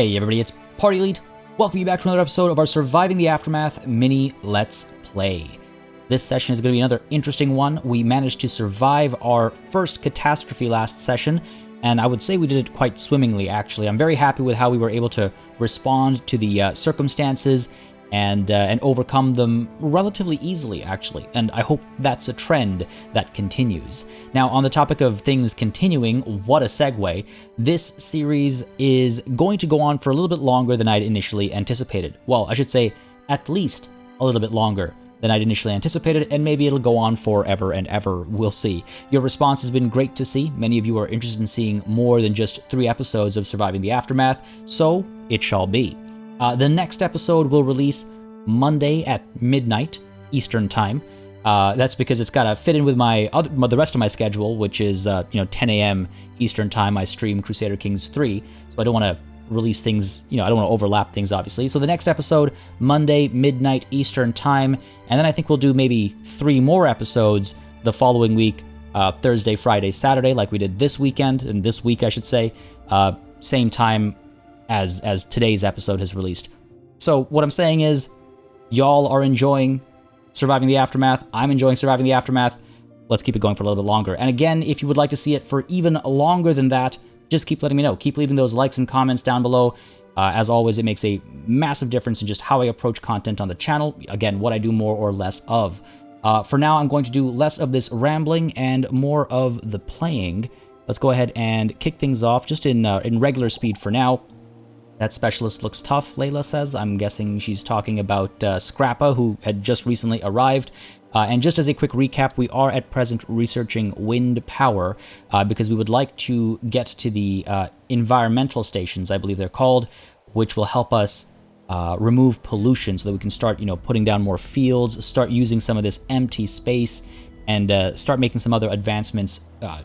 Hey everybody, it's Party Elite. Welcome you back to another episode of our Surviving the Aftermath mini Let's Play. This session is going to be another interesting one. We managed to survive our first catastrophe last session, and I would say we did it quite swimmingly, actually. I'm very happy with how we were able to respond to the circumstances and overcome them relatively easily, actually. And I hope that's a trend that continues. Now, on the topic of things continuing, what a segue. This series is going to go on for a little bit longer than I'd initially anticipated. Well, I should say at least a little bit longer than I'd initially anticipated, and maybe it'll go on forever and ever. We'll see. Your response has been great to see. Many of you are interested in seeing more than just 3 episodes of Surviving the Aftermath, so it shall be. The next episode will release Monday at midnight Eastern Time. That's because it's got to fit in with the rest of my schedule, which is 10 a.m. Eastern Time. I stream Crusader Kings 3, so I don't want to release things, I don't want to overlap things, obviously. So the next episode, Monday, midnight Eastern Time, and then I think we'll do maybe 3 more episodes the following week, Thursday, Friday, Saturday, like we did this weekend, and this week, I should say, same time as today's episode has released. So what I'm saying is, y'all are enjoying Surviving the Aftermath. I'm enjoying Surviving the Aftermath. Let's keep it going for a little bit longer. And again, if you would like to see it for even longer than that, just keep letting me know. Keep leaving those likes and comments down below. As always, it makes a massive difference in just how I approach content on the channel. Again, what I do more or less of. For now, I'm going to do less of this rambling and more of the playing. Let's go ahead and kick things off just in regular speed for now. That specialist looks tough, Layla says. I'm guessing she's talking about Scrappa, who had just recently arrived. And just as a quick recap, we are at present researching wind power because we would like to get to the environmental stations, I believe they're called, which will help us remove pollution so that we can start, putting down more fields, start using some of this empty space, and start making some other advancements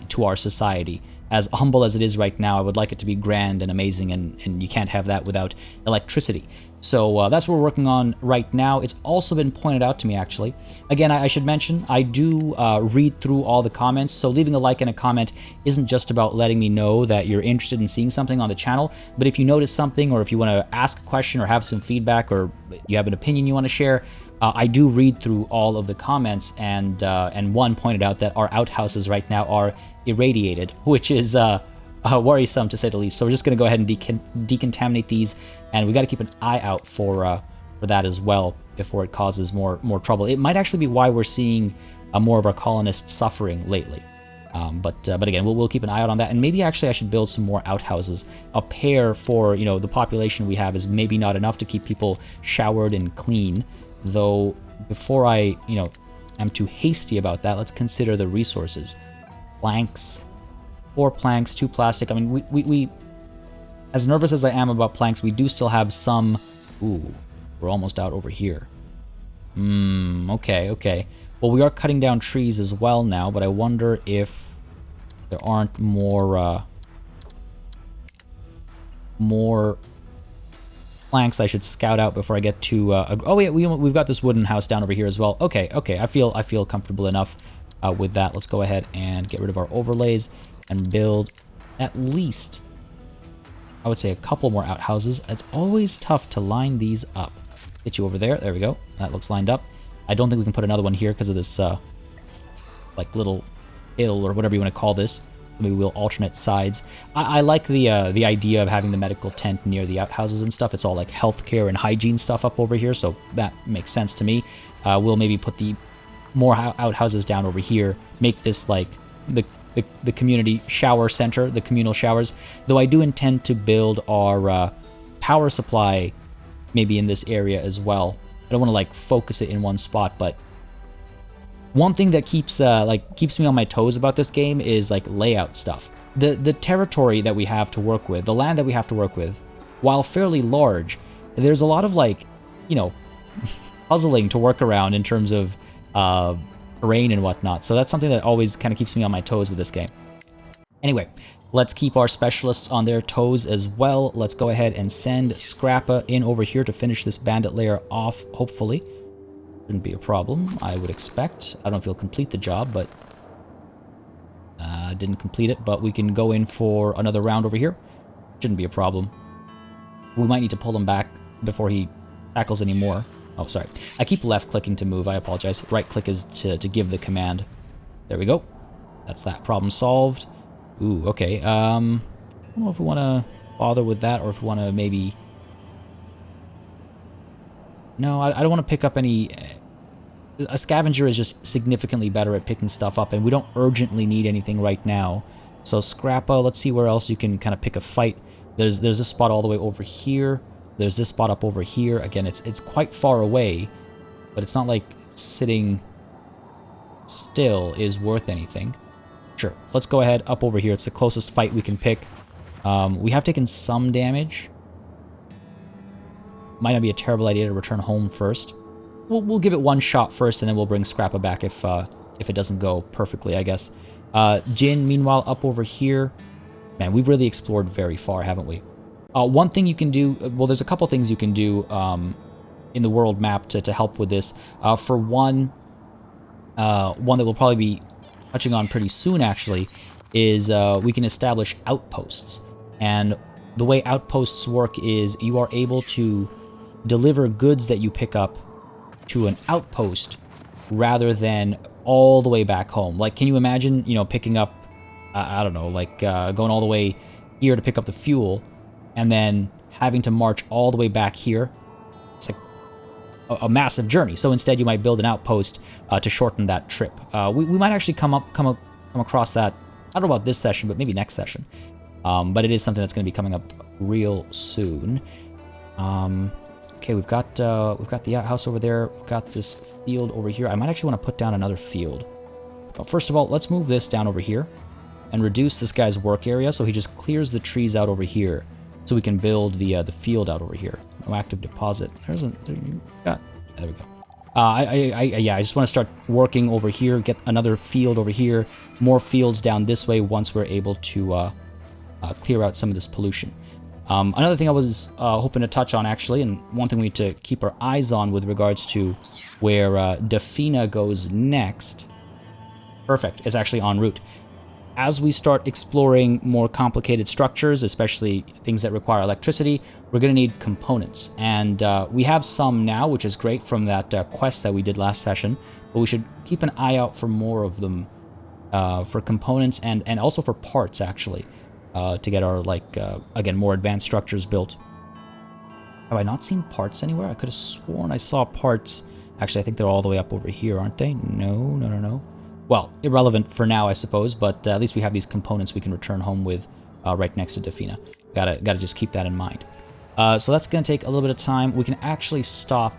to our society. As humble as it is right now, I would like it to be grand and amazing, and you can't have that without electricity. So that's what we're working on right now. It's also been pointed out to me, actually. Again, I should mention, I do read through all the comments, so leaving a like and a comment isn't just about letting me know that you're interested in seeing something on the channel, but if you notice something, or if you want to ask a question or have some feedback, or you have an opinion you want to share, I do read through all of the comments, and one pointed out that our outhouses right now are irradiated, which is worrisome to say the least. So we're just going to go ahead and decontaminate these, and we got to keep an eye out for that as well before it causes more trouble. It might actually be why we're seeing more of our colonists suffering lately. But again, we'll keep an eye out on that, and maybe actually I should build some more outhouses. A pair for the population we have is maybe not enough to keep people showered and clean. Though before I am too hasty about that, let's consider the resources. Planks, 4 planks, 2 plastic. I mean, we as nervous as I am about planks, we do still have some. Ooh, we're almost out over here. Okay. Well, we are cutting down trees as well now, but I wonder if there aren't more planks I should scout out before I get to. Oh yeah, we've got this wooden house down over here as well. Okay. I feel comfortable enough with that. Let's go ahead and get rid of our overlays and build at least, I would say, a couple more outhouses. It's always tough to line these up. Get you over there. There we go. That looks lined up. I don't think we can put another one here because of this like little hill or whatever you want to call this. Maybe we'll alternate sides. I like the idea of having the medical tent near the outhouses and stuff. It's all like healthcare and hygiene stuff up over here, so that makes sense to me. We'll maybe put the more outhouses down over here, make this like the community shower center, the communal showers, though I do intend to build our power supply maybe in this area as well. I don't want to like focus it in one spot, but one thing that keeps me on my toes about this game is like layout stuff. The territory that we have to work with, the land that we have to work with, while fairly large, there's a lot of like, puzzling to work around in terms of terrain and whatnot. So that's something that always kind of keeps me on my toes with this game. Anyway, let's keep our specialists on their toes as well. Let's go ahead and send Scrappa in over here to finish this bandit layer off, hopefully. Shouldn't be a problem, I would expect. I don't know if he'll complete the job, but didn't complete it. But we can go in for another round over here. Shouldn't be a problem. We might need to pull him back before he tackles any more. Oh, sorry. I keep left-clicking to move. I apologize. Right-click is to give the command. There we go. That's that problem solved. Ooh, okay. I don't know if we want to bother with that or if we want to maybe... No, I don't want to pick up any... A scavenger is just significantly better at picking stuff up, and we don't urgently need anything right now. So Scrappa, let's see where else you can kind of pick a fight. There's this spot all the way over here. There's this spot up over here. Again, it's quite far away, but it's not like sitting still is worth anything. Sure, let's go ahead up over here. It's the closest fight we can pick. We have taken some damage. Might not be a terrible idea to return home first. We'll give it one shot first, and then we'll bring Scrappa back if it doesn't go perfectly, I guess. Jin, meanwhile, up over here. Man, we've really explored very far, haven't we? One thing you can do... Well, there's a couple things you can do in the world map to help with this. For one that we'll probably be touching on pretty soon, actually, is we can establish outposts. And the way outposts work is you are able to deliver goods that you pick up to an outpost rather than all the way back home. Like, can you imagine, picking up, I don't know, like going all the way here to pick up the fuel and then having to march all the way back here? It's like a massive journey. So instead you might build an outpost to shorten that trip. We might actually come across that, I don't know about this session, but maybe next session. But it is something that's going to be coming up real soon. Okay, we've got the outhouse over there. We've got this field over here. I might actually want to put down another field. But first of all, let's move this down over here and reduce this guy's work area so he just clears the trees out over here so we can build the field out over here. No active deposit. There we go. I just want to start working over here, get another field over here, more fields down this way once we're able to clear out some of this pollution. Another thing I was hoping to touch on, actually, and one thing we need to keep our eyes on with regards to where Dafina goes next. Perfect. It's actually en route. As we start exploring more complicated structures, especially things that require electricity, we're going to need components. And we have some now, which is great from that quest that we did last session, but we should keep an eye out for more of them for components and also for parts, actually. To get our, again, more advanced structures built. Have I not seen parts anywhere? I could have sworn I saw parts. Actually, I think they're all the way up over here, aren't they? No. Well, irrelevant for now, I suppose, but at least we have these components we can return home with right next to Dafina. Gotta just keep that in mind. So that's going to take a little bit of time. We can actually stop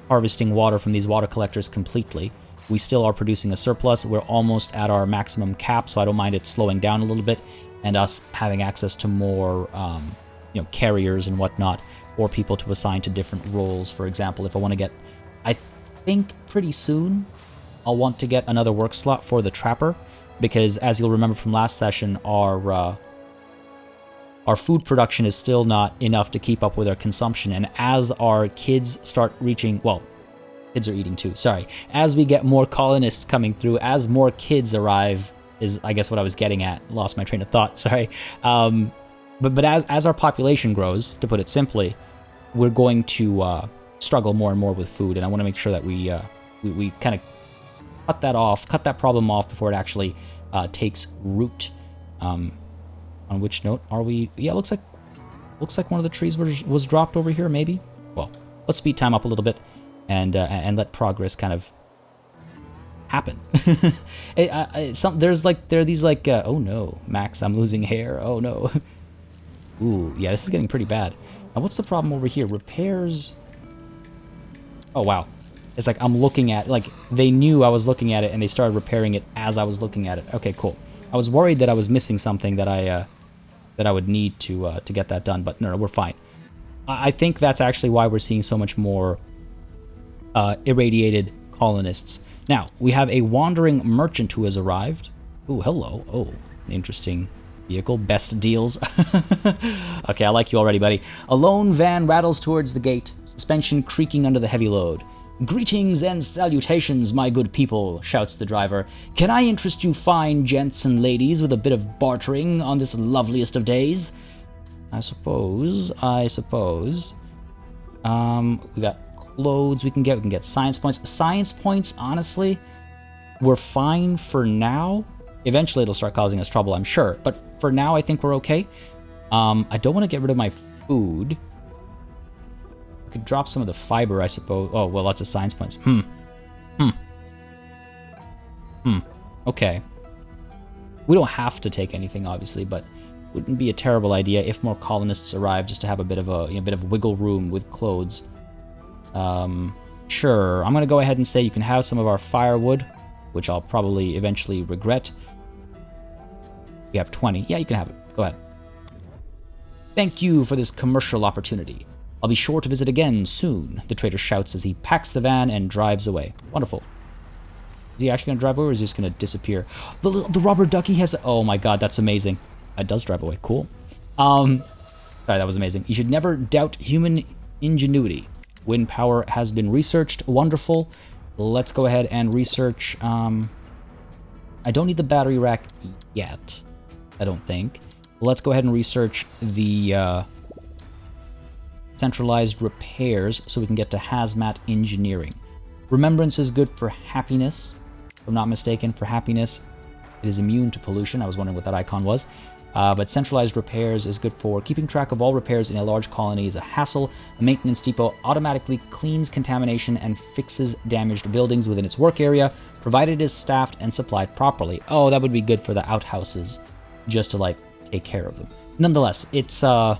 harvesting water from these water collectors completely. We still are producing a surplus. We're almost at our maximum cap, so I don't mind it slowing down a little bit and us having access to more, carriers and whatnot, or people to assign to different roles. For example, if I want to get, I think pretty soon, I'll want to get another work slot for the trapper, because as you'll remember from last session, our food production is still not enough to keep up with our consumption, and as our kids start reaching, well, kids are eating too, sorry. As we get more colonists coming through, as more kids arrive, is I guess what I was getting at. Lost my train of thought, sorry. But as our population grows, to put it simply, we're going to struggle more and more with food, and I want to make sure that we kind of cut that problem off before it actually takes root. On which note are we? Yeah, looks like one of the trees was dropped over here, maybe. Well, let's speed time up a little bit. And let progress kind of happen. There are these oh no, Max, I'm losing hair. Oh no. Ooh, yeah, this is getting pretty bad. Now, what's the problem over here? Repairs. Oh wow, it's like I'm looking at they knew I was looking at it and they started repairing it as I was looking at it. Okay, cool. I was worried that I was missing something that I would need to get that done, but no, we're fine. I think that's actually why we're seeing so much more irradiated colonists. Now, we have a wandering merchant who has arrived. Ooh, hello. Oh, interesting vehicle. Best deals. Okay, I like you already, buddy. A lone van rattles towards the gate, suspension creaking under the heavy load. Greetings and salutations, my good people, shouts the driver. Can I interest you fine gents and ladies with a bit of bartering on this loveliest of days? I suppose. We got clothes we can get. We can get science points. Science points, honestly, we're fine for now. Eventually, it'll start causing us trouble, I'm sure. But for now, I think we're okay. I don't want to get rid of my food. I could drop some of the fiber, I suppose. Oh, well, lots of science points. Okay. We don't have to take anything, obviously, but wouldn't be a terrible idea if more colonists arrive, just to have a bit of a bit of wiggle room with clothes. Sure. I'm gonna go ahead and say you can have some of our firewood, which I'll probably eventually regret. We have 20. Yeah, you can have it. Go ahead. Thank you for this commercial opportunity. I'll be sure to visit again soon, the trader shouts as he packs the van and drives away. Wonderful. Is he actually going to drive away, or is he just going to disappear? The rubber ducky has... Oh my god, that's amazing. It does drive away. Cool. Sorry, that was amazing. You should never doubt human ingenuity. Wind power has been researched. Wonderful. Let's go ahead and research... I don't need the battery rack yet, I don't think. Let's go ahead and research the centralized repairs so we can get to hazmat engineering. Remembrance is good for happiness. If I'm not mistaken, for happiness, it is immune to pollution. I was wondering what that icon was. But centralized repairs is good for keeping track of all repairs in a large colony is a hassle. A maintenance depot automatically cleans contamination and fixes damaged buildings within its work area, provided it is staffed and supplied properly. Oh, that would be good for the outhouses, just to, like, take care of them. Nonetheless, it's, I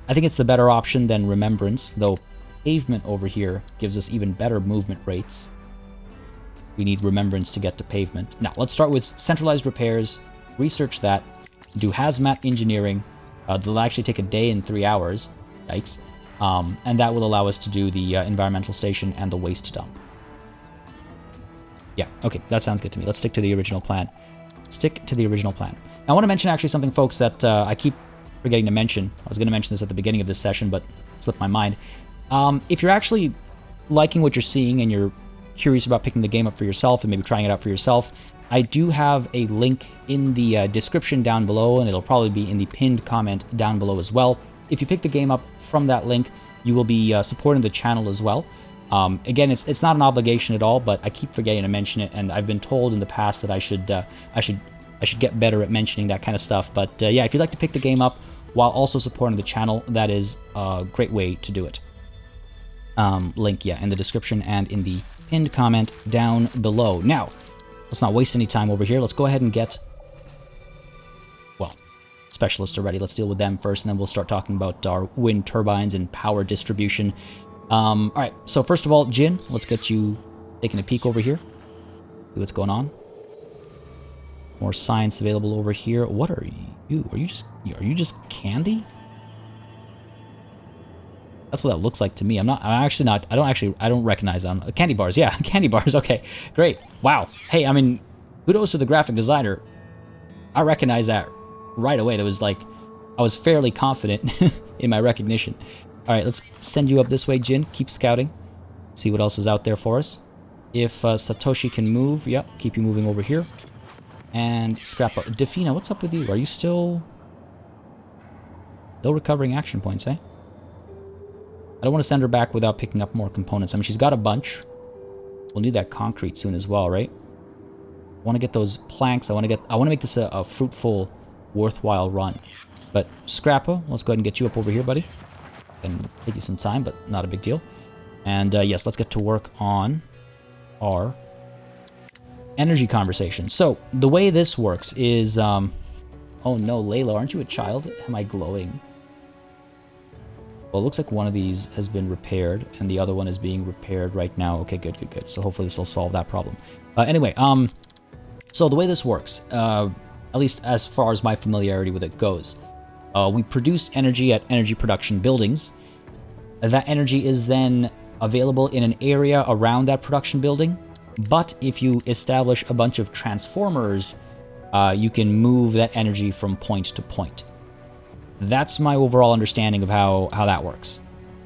think it's the better option than remembrance, though pavement over here gives us even better movement rates. We need remembrance to get to pavement. Now, let's start with centralized repairs, research that, do hazmat engineering. They'll actually take a day and 3 hours. Yikes. And that will allow us to do the environmental station and the waste dump. Yeah, okay, that sounds good to me. Let's stick to the original plan. Now, I want to mention actually something, folks, that I keep forgetting to mention. I was going to mention this at the beginning of this session, but it slipped my mind. If you're actually liking what you're seeing and you're curious about picking the game up for yourself and maybe trying it out for yourself, I do have a link in the description down below, and it'll probably be in the pinned comment down below as well. If you pick the game up from that link, you will be supporting the channel as well. Again, it's not an obligation at all, but I keep forgetting to mention it, and I've been told in the past that I should get better at mentioning that kind of stuff. But yeah, if you'd like to pick the game up while also supporting the channel, that is a great way to do it. Link, yeah, in the description and in the pinned comment down below. Now, let's not waste any time over here. Let's go ahead and get, well, specialists are ready. Let's deal with them first, and then we'll start talking about our wind turbines and power distribution. All right, so first of all, Jin, let's get you taking a peek over here. See what's going on. More science available over here. What are you? Are you just candy? That's what that looks like to me. I don't recognize them. Candy bars, yeah, candy bars, okay, great. Wow, hey, I mean, kudos to the graphic designer. I recognize that right away. That was like, I was fairly confident in my recognition. All right, let's send you up this way, Jin. Keep scouting. See what else is out there for us. If Satoshi can move, yep, keep you moving over here. And scrap up. Defina, what's up with you? Are you still recovering action points, eh? I don't want to send her back without picking up more components. I mean, she's got a bunch. We'll need that concrete soon as well, right? I want to get those planks. I want to make this a fruitful, worthwhile run. But Scrappa, let's go ahead and get you up over here, buddy. And take you some time, but not a big deal. And yes, let's get to work on our energy conversation. So the way this works is, oh no, Layla, aren't you a child? Am I glowing? Well, it looks like one of these has been repaired, and the other one is being repaired right now. Okay, good. So hopefully this will solve that problem. Anyway, so the way this works, at least as far as my familiarity with it goes, we produce energy at energy production buildings. That energy is then available in an area around that production building, but if you establish a bunch of transformers, you can move that energy from point to point. That's my overall understanding of how that works.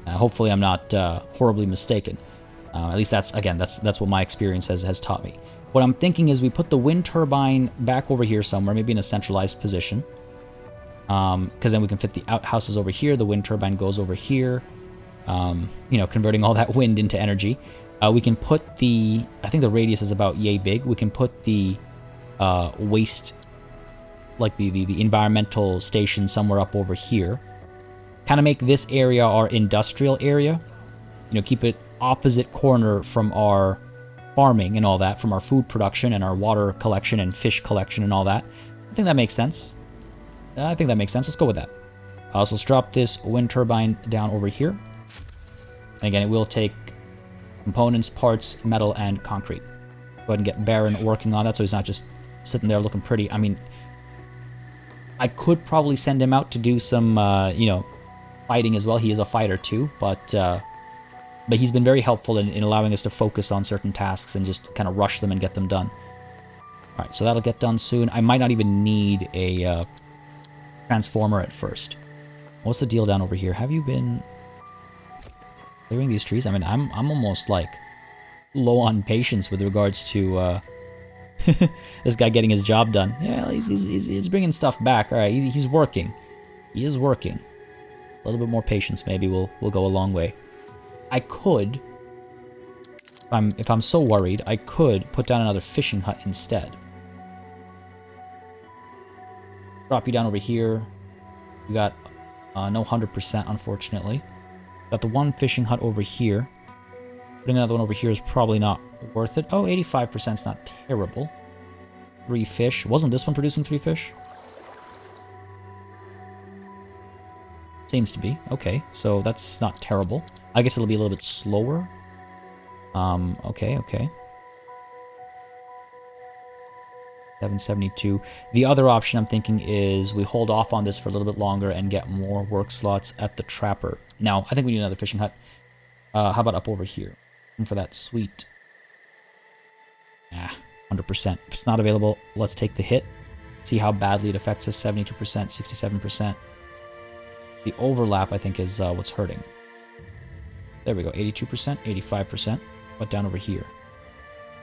Hopefully I'm not horribly mistaken. At least that's what my experience has taught me. What I'm thinking is we put the wind turbine back over here somewhere, maybe in a centralized position. Because then we can fit the outhouses over here. The wind turbine goes over here. You know, converting all that wind into energy. We can put the... I think the radius is about yay big. We can put the waste... like the environmental station somewhere up over here. Kind of make this area our industrial area. You know, keep it opposite corner from our farming and all that, from our food production and our water collection and fish collection and all that. I think that makes sense. Let's go with that. So let's drop this wind turbine down over here. And again, it will take components, parts, metal, and concrete. Go ahead and get Baron working on that so he's not just sitting there looking pretty. I mean, I could probably send him out to do some, you know, fighting as well. He is a fighter too, but he's been very helpful in allowing us to focus on certain tasks and just kind of rush them and get them done. All right, so that'll get done soon. I might not even need a transformer at first. What's the deal down over here? Have you been clearing these trees? I mean, I'm almost like low on patience with regards to this guy getting his job done. Yeah, he's bringing stuff back. All right, he's working. He is working. A little bit more patience maybe will go a long way. I could, if I'm so worried, I could put down another fishing hut instead. Drop you down over here. You got no 100%, unfortunately. Got the one fishing hut over here. Putting another one over here is probably not worth it. Oh, 85% is not terrible. 3 fish. Wasn't this one producing 3 fish? Seems to be. Okay, so that's not terrible. I guess it'll be a little bit slower. Okay. 772. The other option I'm thinking is we hold off on this for a little bit longer and get more work slots at the trapper. Now, I think we need another fishing hut. How about up over here? And for that sweet... 100%. If it's not available, let's take the hit. See how badly it affects us. 72%, 67%. The overlap, I think, is what's hurting. There we go. 82%, 85%. But down over here.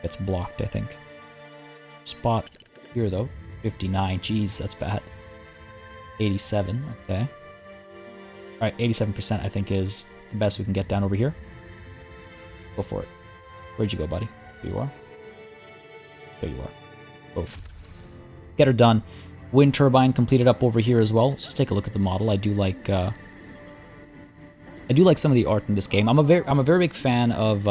It's blocked, I think. Spot here, though. 59. Jeez, that's bad. 87. Okay. Alright, 87% I think is the best we can get down over here. Go for it. Where'd you go, buddy? Here you are. There you are. Oh. Get her done. Wind turbine completed up over here as well. Let's just take a look at the model. I do like some of the art in this game. I'm a very big fan of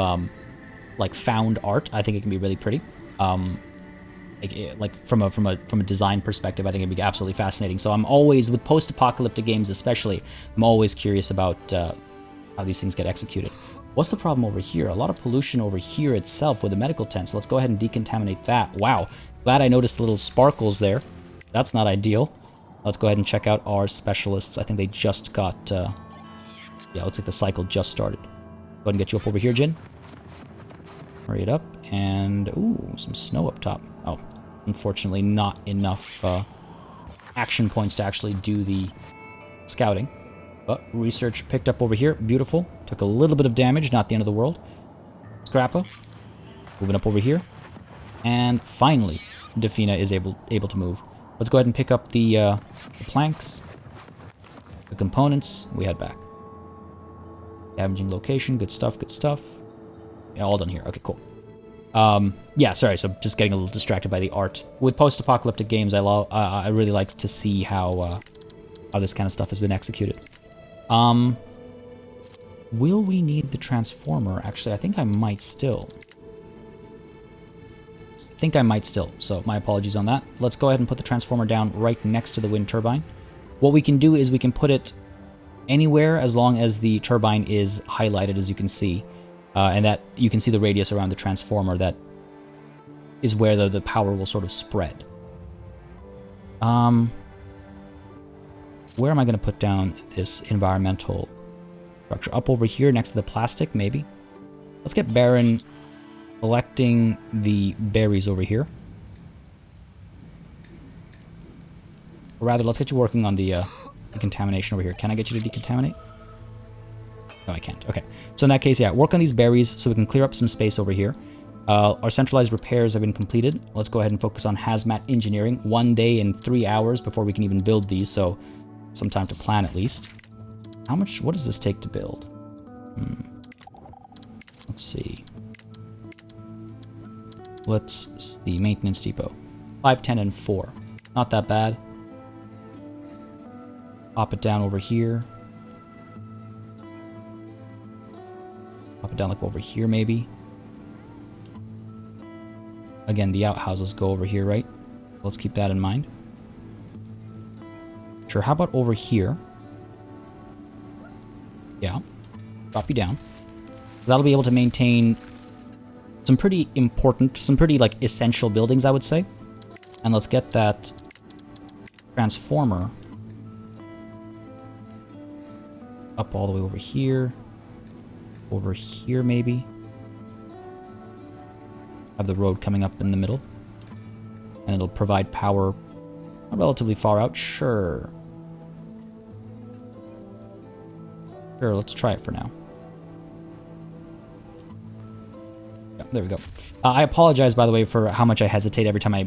like found art. I think it can be really pretty. Like from a design perspective, I think it'd be absolutely fascinating. So I'm always, with post-apocalyptic games especially, I'm always curious about how these things get executed. What's the problem over here? A lot of pollution over here itself with the medical tent. So let's go ahead and decontaminate that. Wow. Glad I noticed little sparkles there. That's not ideal. Let's go ahead and check out our specialists. I think they just got... yeah, looks like the cycle just started. Go ahead and get you up over here, Jin. Hurry it up. And... ooh, some snow up top. Oh, unfortunately not enough action points to actually do the scouting. But research picked up over here. Beautiful. Took a little bit of damage. Not the end of the world. Scrappa. Moving up over here. And finally, Defina is able to move. Let's go ahead and pick up the planks. The components. We head back. Damaging location. Good stuff, good stuff. Yeah, all done here. Okay, cool. Yeah, sorry, so just getting a little distracted by the art. With post-apocalyptic games, I really like to see how this kind of stuff has been executed. Will we need the transformer? Actually, I think I might still. So my apologies on that. Let's go ahead and put the transformer down right next to the wind turbine. What we can do is we can put it anywhere as long as the turbine is highlighted, as you can see. And that you can see the radius around the transformer. That is where the power will sort of spread. Where am I going to put down this environmental structure? Up over here next to the plastic, maybe? Let's get Baron collecting the berries over here. Or rather, let's get you working on the decontamination over here. Can I get you to decontaminate? No, I can't. Okay. So in that case, yeah, work on these berries so we can clear up some space over here. Our centralized repairs have been completed. Let's go ahead and focus on hazmat engineering. 1 day and 3 hours before we can even build these. So some time to plan at least. How much, what does this take to build? Let's see. Let's see, maintenance depot. 5, 10, and 4. Not that bad. Pop it down over here. Pop it down like over here maybe. Again, the outhouses go over here, right? Let's keep that in mind. Sure, how about over here? Yeah. Drop you down. That'll be able to maintain some pretty important, some pretty, like, essential buildings, I would say. And let's get that transformer up all the way over here. Over here, maybe. Have the road coming up in the middle. And it'll provide power relatively far out. Sure. Sure, let's try it for now. Yeah, there we go. I apologize, by the way, for how much I hesitate every time I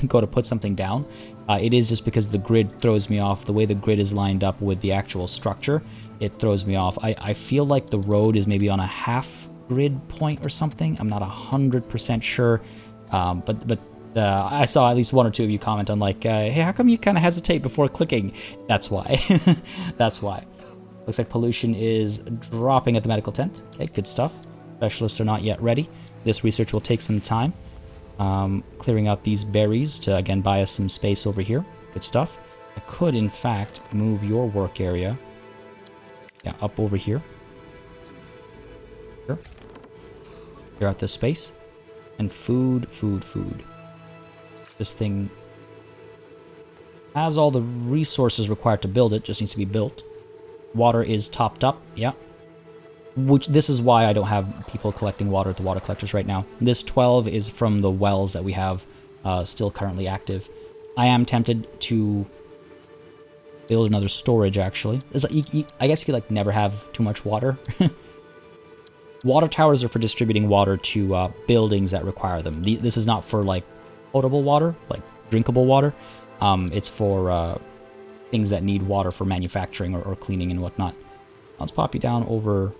go to put something down. It is just because the grid throws me off. The way the grid is lined up with the actual structure, it throws me off. I feel like the road is maybe on a half grid point or something. I'm not 100% sure. But I saw at least one or two of you comment on like, hey, how come you kind of hesitate before clicking? That's why. That's why. Looks like pollution is dropping at the medical tent. Okay, good stuff. Specialists are not yet ready. This research will take some time. Clearing out these berries to, again, buy us some space over here. Good stuff. I could, in fact, move your work area. Yeah, up over here. Sure. Clear out this space. And food. This thing has all the resources required to build it. Just needs to be built. Water is topped up. Yeah. This is why I don't have people collecting water at the water collectors right now. This 12 is from the wells that we have still currently active. I am tempted to build another storage, actually. I guess you could like never have too much water. Water towers are for distributing water to buildings that require them. This is not for like potable water, like drinkable water. It's for things that need water for manufacturing or cleaning and whatnot. Let's pop you down over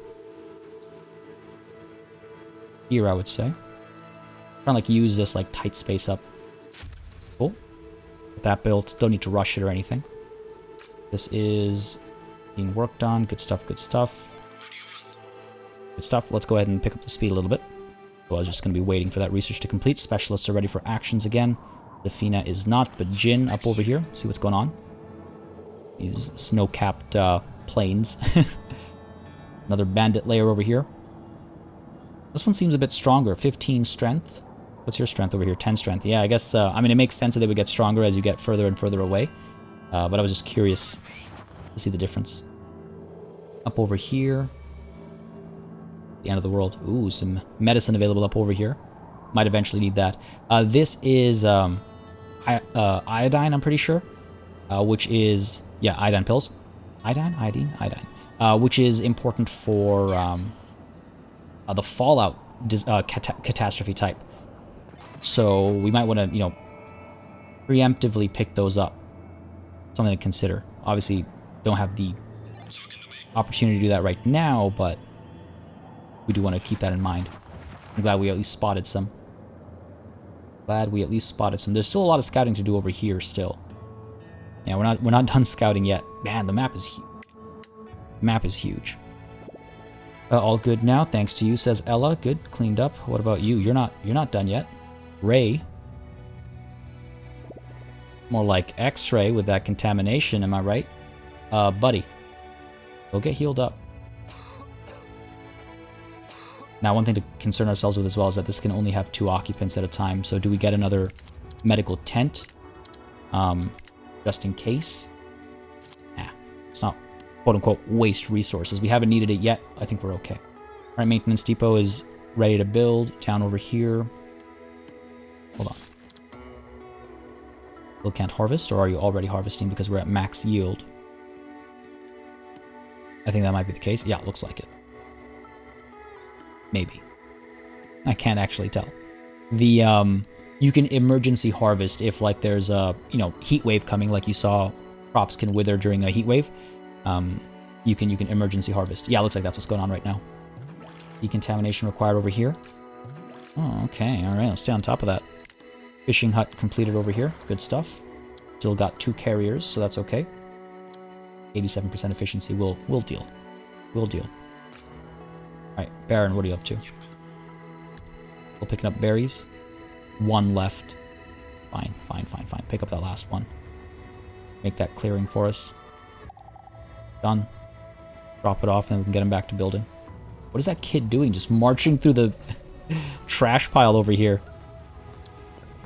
here, I would say. Trying to like use this like tight space up. Cool. Get that built. Don't need to rush it or anything. This is being worked on. Good stuff, good stuff. Good stuff. Let's go ahead and pick up the speed a little bit. So I was just going to be waiting for that research to complete. Specialists are ready for actions again. Defina is not, but Jin up over here. See what's going on. These snow-capped plains. Another bandit layer over here. This one seems a bit stronger. 15 strength. What's your strength over here? 10 strength. Yeah, I guess, I mean, it makes sense that they would get stronger as you get further and further away. But I was just curious to see the difference. Up over here. The end of the world. Ooh, some medicine available up over here. Might eventually need that. This is iodine, I'm pretty sure. Which is... Yeah, iodine pills. Iodine. Which is important for the fallout catastrophe type. So we might want to, you know, preemptively pick those up. Something to consider. Obviously, don't have the opportunity to do that right now, but we do want to keep that in mind. I'm glad we at least spotted some. There's still a lot of scouting to do over here still. Yeah, we're not done scouting yet. Man, the map is huge. All good now, thanks to you, says Ella. Good, cleaned up. What about you? You're not done yet. Ray. More like X-ray with that contamination, am I right? Buddy. Go get healed up. Now, one thing to concern ourselves with as well is that this can only have 2 occupants at a time. So do we get another medical tent? Just in case? Nah, it's not quote-unquote waste resources. We haven't needed it yet. I think we're okay. All right, maintenance depot is ready to build. Down over here. Hold on. Still can't harvest, or are you already harvesting because we're at max yield? I think that might be the case. Yeah, it looks like it. Maybe. I can't actually tell. The, you can emergency harvest if, like, there's a, you know, heat wave coming like you saw crops can wither during a heat wave, you can emergency harvest. Yeah, looks like that's what's going on right now. Decontamination required over here. Oh, okay. All right, let's stay on top of that. Fishing hut completed over here. Good stuff. Still got 2 carriers, so that's okay. 87% efficiency. We'll deal. We'll deal. All right, Baron, what are you up to? We're picking up berries. 1 left. Fine. Pick up that last one. Make that clearing for us. Done. Drop it off, and we can get him back to building. What is that kid doing? Just marching through the trash pile over here.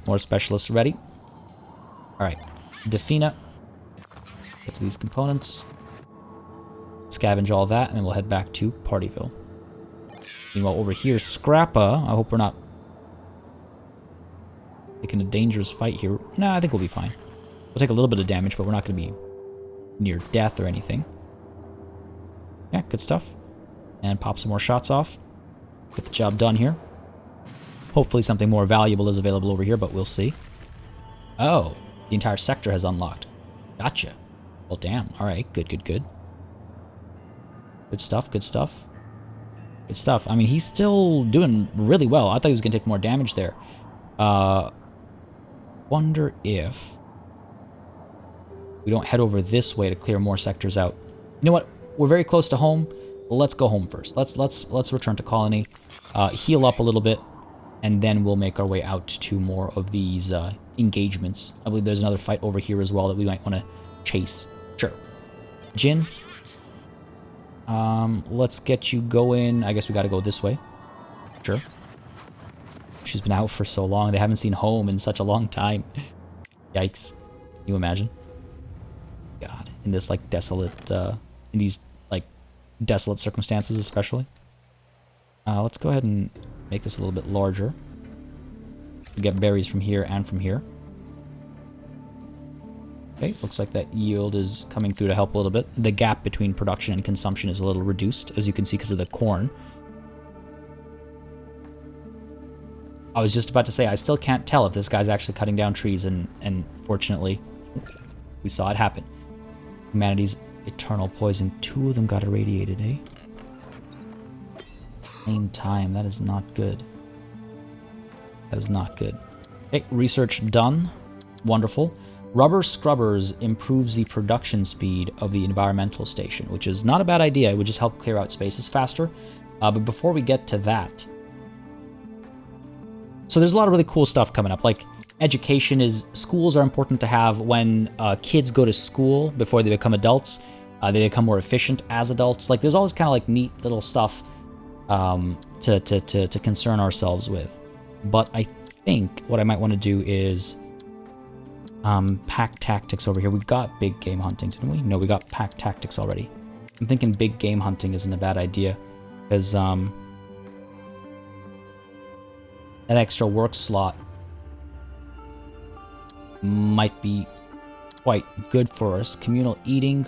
More specialists ready. Alright. Defina. Get to these components. Scavenge all that, and then we'll head back to Partyville. Meanwhile, over here, Scrappa. I hope we're not taking a dangerous fight here. Nah, I think we'll be fine. We'll take a little bit of damage, but we're not going to be near death or anything. Yeah, good stuff. And pop some more shots off. Get the job done here. Hopefully something more valuable is available over here, but we'll see. Oh, the entire sector has unlocked. Gotcha. Well, damn. All right, good. Good stuff. I mean, he's still doing really well. I thought he was going to take more damage there. Wonder if we don't head over this way to clear more sectors out. You know what? We're very close to home. Let's go home first. Let's return to colony, heal up a little bit, and then we'll make our way out to more of these engagements. I believe there's another fight over here as well that we might want to chase. Sure. Jin, let's get you going. I guess we got to go this way. Sure. She's been out for so long. They haven't seen home in such a long time. Yikes. Can you imagine? God, in this like desolate, in these like desolate circumstances especially. Let's go ahead and make this a little bit larger. We get berries from here and from here. Okay, looks like that yield is coming through to help a little bit. The gap between production and consumption is a little reduced, as you can see, because of the corn. I was just about to say, I still can't tell if this guy's actually cutting down trees, and fortunately, we saw it happen. Humanity's eternal poison. 2 of them got irradiated, eh? Same time. That is not good. That is not good. Okay, research done. Wonderful. Rubber scrubbers improves the production speed of the environmental station, which is not a bad idea. It would just help clear out spaces faster. But before we get to that... So there's a lot of really cool stuff coming up. Like, education is... Schools are important to have when kids go to school before they become adults. They become more efficient as adults. Like, there's always kind of like neat little stuff to concern ourselves with. But I think what I might want to do is pack tactics over here. We got big game hunting, didn't we? No, we got pack tactics already. I'm thinking big game hunting isn't a bad idea, because that extra work slot might be quite good for us. Communal eating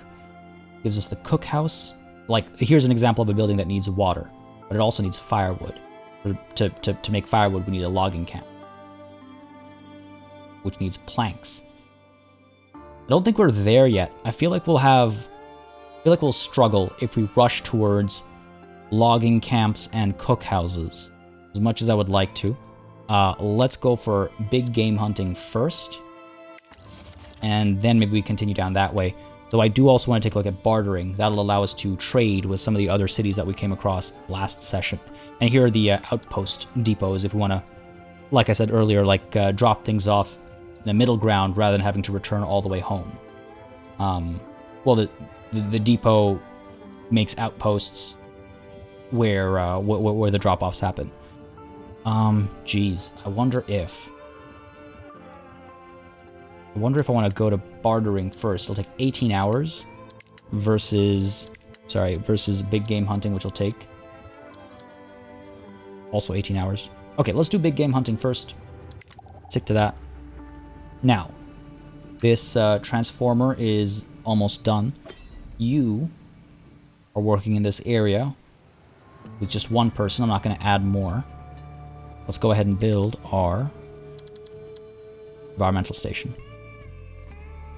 gives us the cookhouse. Like, here's an example of a building that needs water, but it also needs firewood. To make firewood, we need a logging camp, which needs planks. I don't think we're there yet. I feel like we'll struggle if we rush towards logging camps and cookhouses, as much as I would like to. Let's go for big game hunting first, and then maybe we continue down that way. Though I do also want to take a look at bartering. That'll allow us to trade with some of the other cities that we came across last session. And here are the outpost depots if we want to, like I said earlier, like drop things off in the middle ground rather than having to return all the way home. Well, the depot makes outposts where the drop-offs happen. Geez, I wonder if I want to go to bartering first. It'll take 18 hours versus big game hunting, which will take also 18 hours. Okay, let's do big game hunting first. Stick to that. Now, this transformer is almost done. You are working in this area with just one person. I'm not going to add more. Let's go ahead and build our environmental station.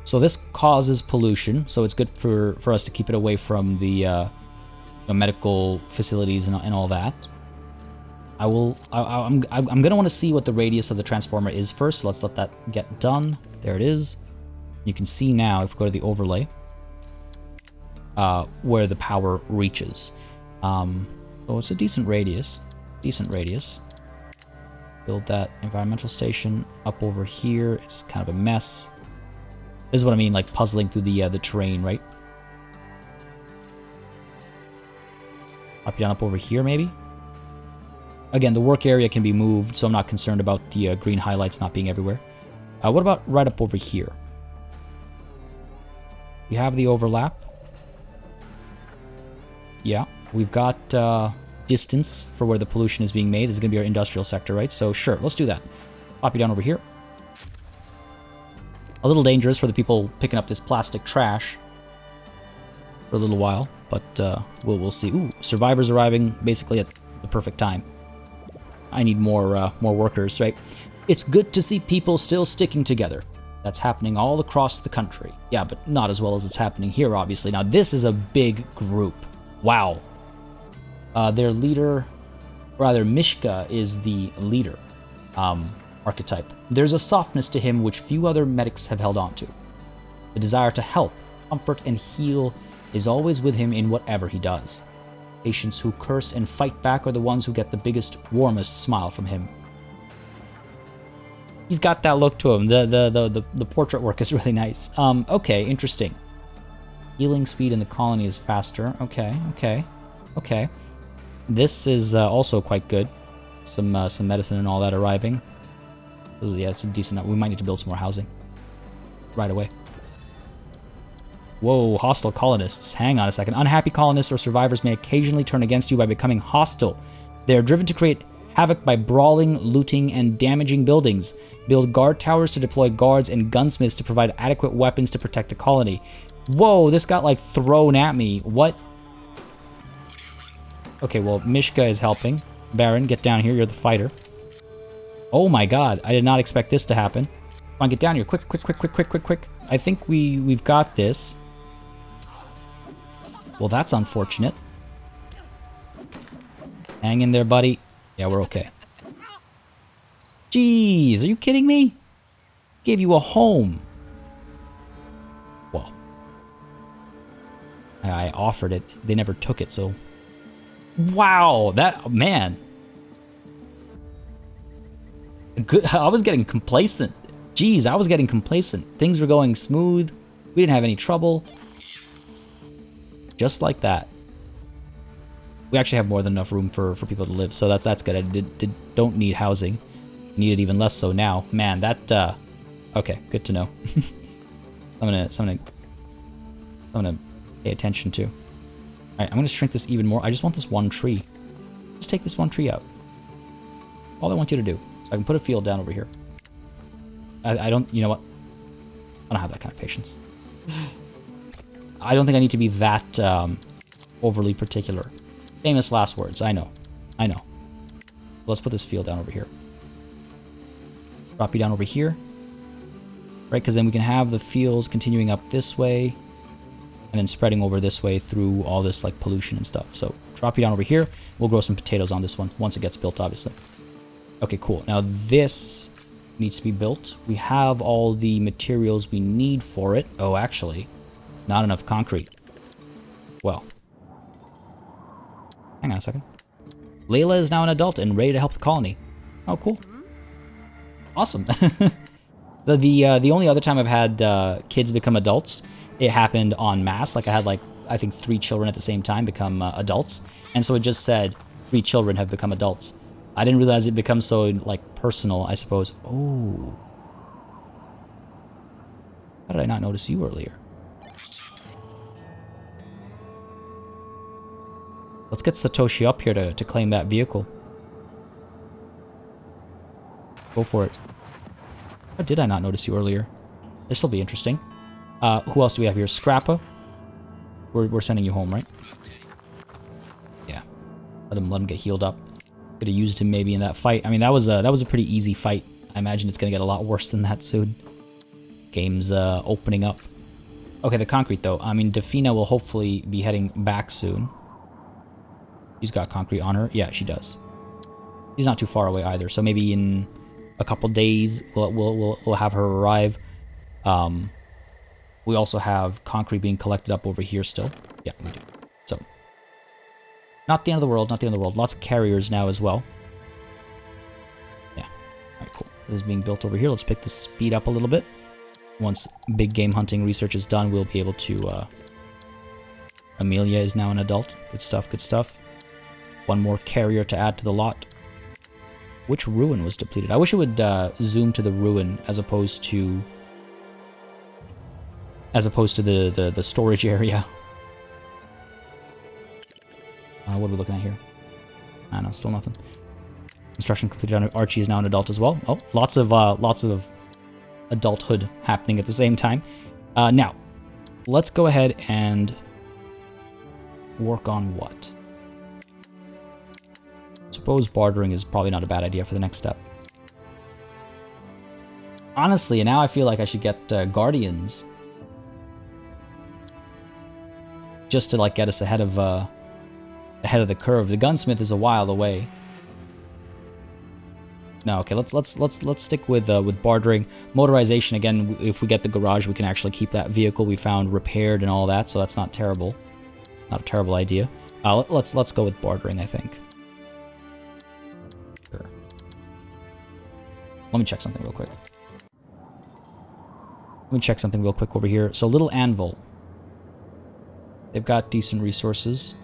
So this causes pollution, so it's good for us to keep it away from the medical facilities and all that. I'm gonna want to see what the radius of the transformer is first. So let's let that get done. There it is. You can see now if we go to the overlay where the power reaches. Oh, it's a decent radius. Decent radius. Build that environmental station up over here. It's kind of a mess. This is what I mean, like puzzling through the terrain, right? Up down up over here, maybe? Again, the work area can be moved, so I'm not concerned about the green highlights not being everywhere. What about right up over here? We have the overlap. Yeah, we've got distance for where the pollution is being made. This is going to be our industrial sector, right? So sure, let's do that. Pop you down over here. A little dangerous for the people picking up this plastic trash for a little while, but we'll see. Ooh, survivors arriving basically at the perfect time. I need more workers, right? It's good to see people still sticking together. That's happening all across the country. Yeah, but not as well as it's happening here, obviously. Now, this is a big group. Wow. Their leader, rather, Mishka is the leader archetype. There's a softness to him which few other medics have held on to. The desire to help, comfort, and heal is always with him in whatever he does. Patients who curse and fight back are the ones who get the biggest, warmest smile from him. He's got that look to him. The portrait work is really nice. Okay, interesting. Healing speed in the colony is faster. Okay. This is also quite good. Some medicine and all that arriving. Yeah, it's a decent. We might need to build some more housing right away. Whoa, hostile colonists. Hang on a second. Unhappy colonists or survivors may occasionally turn against you by becoming hostile. They are driven to create havoc by brawling, looting, and damaging buildings. Build guard towers to deploy guards and gunsmiths to provide adequate weapons to protect the colony. Whoa, this got like thrown at me. What? Okay, well, Mishka is helping. Baron, get down here. You're the fighter. Oh my god, I did not expect this to happen. Come on, get down here. Quick. I think we've got this. Well, that's unfortunate. Hang in there, buddy. Yeah, we're okay. Jeez, are you kidding me? Gave you a home. Well, I offered it. They never took it, so... Wow, that... Man. Good. I was getting complacent. Jeez, I was getting complacent. Things were going smooth. We didn't have any trouble. Just like that. We actually have more than enough room for people to live, so that's good. I don't need housing. Need it even less so now. Man, that okay, good to know. I'm gonna pay attention to. Alright, I'm gonna shrink this even more. I just want this one tree. Just take this one tree out. All I want you to do. So I can put a field down over here. I don't, you know what? I don't have that kind of patience. I don't think I need to be that overly particular. Famous last words, I know. Let's put this field down over here. Drop you down over here. Right, because then we can have the fields continuing up this way and then spreading over this way through all this like pollution and stuff. So drop you down over here. We'll grow some potatoes on this one once it gets built, obviously. Okay, cool. Now this needs to be built. We have all the materials we need for it. Oh, actually, not enough concrete. Well, hang on a second. Layla is now an adult and ready to help the colony. Oh, cool. Awesome. The only other time I've had kids become adults, it happened en masse. Like I had I think 3 children at the same time become adults, and so it just said 3 children have become adults. I didn't realize it becomes so like personal, I suppose. Oh, how did I not notice you earlier? Let's get Satoshi up here to claim that vehicle. Go for it. How did I not notice you earlier? This will be interesting. Who else do we have here? Scrappa. We're sending you home, right? Yeah. Let him get healed up. Could have used him maybe in that fight. I mean, that was a pretty easy fight. I imagine it's gonna get a lot worse than that soon. Game's opening up. Okay, the concrete though. I mean, Defina will hopefully be heading back soon. She's got concrete on her. Yeah, she does. She's not too far away either. So maybe in a couple days we'll have her arrive. We also have concrete being collected up over here still. Yeah, we do. So not the end of the world. Not the end of the world. Lots of carriers now as well. Yeah. All right, cool. This is being built over here. Let's pick the speed up a little bit. Once big game hunting research is done, we'll be able to... Amelia is now an adult. Good stuff, good stuff. One more carrier to add to the lot. Which ruin was depleted? I wish it would zoom to the ruin as opposed to... the storage area. What are we looking at here? I know, still nothing. Construction completed. Archie is now an adult as well. Oh, lots of adulthood happening at the same time. Now, let's go ahead and work on what? Suppose bartering is probably not a bad idea for the next step. Honestly, now I feel like I should get guardians. Just to like get us ahead of the curve. The gunsmith is a while away. No, okay, let's stick with bartering. Motorization, again, if we get the garage, we can actually keep that vehicle we found repaired and all that, so that's not terrible. Not a terrible idea. Let's go with bartering, I think. Sure. Let me check something real quick. Let me check something real quick over here. So Little Anvil. They've got decent resources.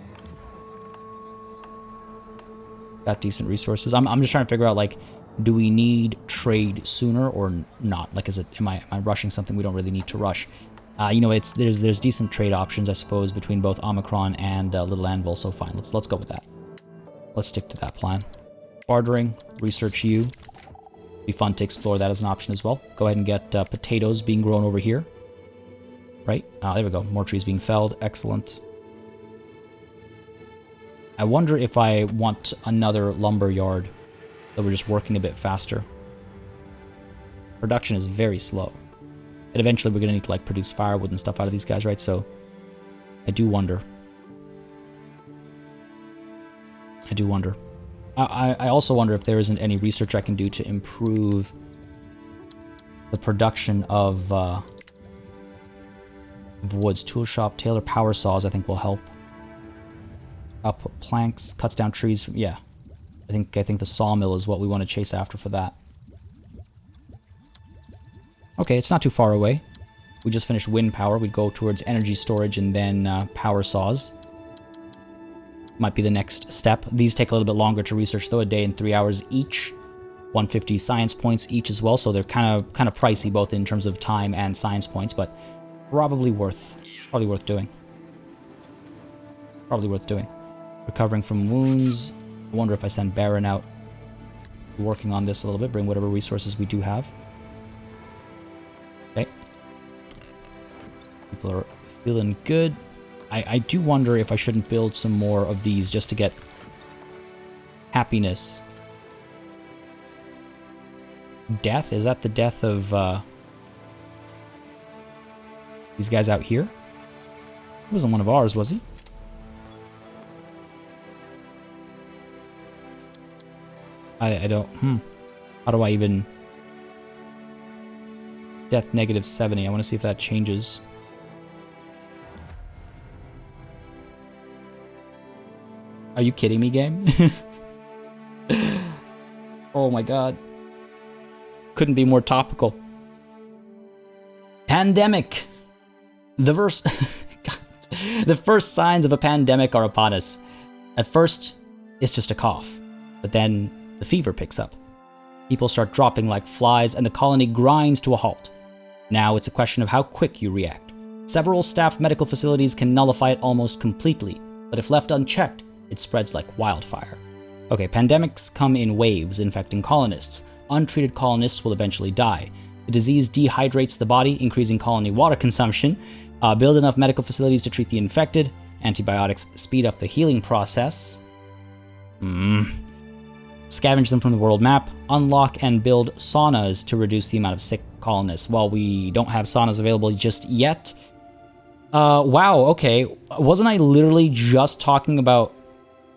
Got decent resources. I'm just trying to figure out, like, do we need trade sooner or not? Like, am I rushing something we don't really need to rush? You know, there's decent trade options, I suppose, between both Omicron and Little Anvil. So fine, let's go with that. Let's stick to that plan. Bartering, research you. Be fun to explore that as an option as well. Go ahead and get potatoes being grown over here. Right? There we go. More trees being felled. Excellent. I wonder if I want another lumber yard, so we're just working a bit faster. Production is very slow. And eventually we're going to need to like produce firewood and stuff out of these guys, right? So I do wonder. I also wonder if there isn't any research I can do to improve the production of woods. Tool shop, tailor, power saws, I think will help. Output planks, cuts down trees. Yeah, I think the sawmill is what we want to chase after for that. Okay, it's not too far away. We just finished wind power. We'd go towards energy storage and then power saws. Might be the next step. These take a little bit longer to research though, a day and 3 hours each. 150 science points each as well, so they're kind of pricey both in terms of time and science points, but probably worth doing. Probably worth doing. Recovering from wounds. I wonder if I send Baron out working on this a little bit, bring whatever resources we do have. Okay. People are feeling good. I do wonder if I shouldn't build some more of these just to get happiness. Death? Is that the death of these guys out here? He wasn't one of ours, was he? I don't... How do I even... Death -70. I want to see if that changes. Are you kidding me, game? Oh my god. Couldn't be more topical. Pandemic! The first signs of a pandemic are upon us. At first, it's just a cough. But then, the fever picks up. People start dropping like flies, and the colony grinds to a halt. Now it's a question of how quick you react. Several staffed medical facilities can nullify it almost completely, but if left unchecked, it spreads like wildfire. Okay, pandemics come in waves, infecting colonists. Untreated colonists will eventually die. The disease dehydrates the body, increasing colony water consumption. Build enough medical facilities to treat the infected. Antibiotics speed up the healing process. Scavenge them from the world map. Unlock and build saunas to reduce the amount of sick colonists. Well, we don't have saunas available just yet. Wow, okay. Wasn't I literally just talking about